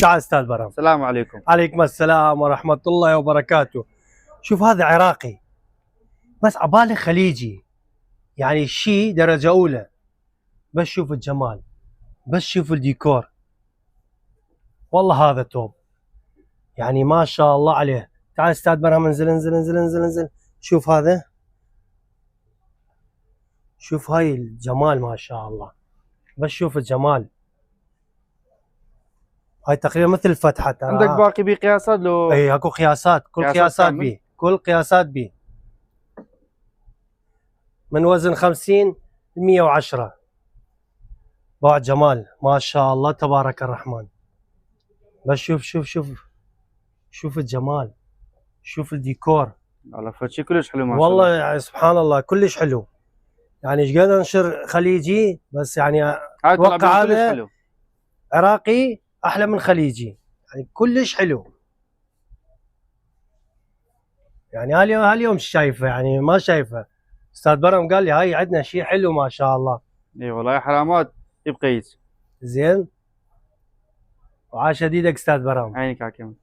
تعال استاذ برام. السلام عليكم. عليكم السلام ورحمة الله وبركاته. شوف هذا عراقي بس عبالي خليجي، يعني شيء درجة أولى. بس شوف الجمال، بس شوف الديكور، والله هذا توب، يعني ما شاء الله عليه. تعال استاذ برام، انزل انزل انزل انزل انزل. شوف هذا، شوف هاي الجمال ما شاء الله، بس شوف الجمال. هاي تقريبا مثل الفتحة ترى. عندك باقي بقياسات لو؟ اي اكو قياسات، كل قياسات بي، كل قياسات بي، من وزن 50 ل 110. بعد جمال ما شاء الله تبارك الرحمن. بس شوف شوف شوف شوف الجمال، شوف الديكور. والله فشي كلش حلو ما شاء الله. والله يعني سبحان الله كلش حلو، يعني ايش قد انشر خليجي بس يعني اتوقع هذا عراقي احلى من خليجي، يعني كلش حلو. يعني هاليوم شايفه، يعني ما شايفه. استاذ برم قال لي هاي عندنا شيء حلو ما شاء الله. اي والله حرامات يبقى يس. زين، وعاش يديدك استاذ برام. عينك عاكم.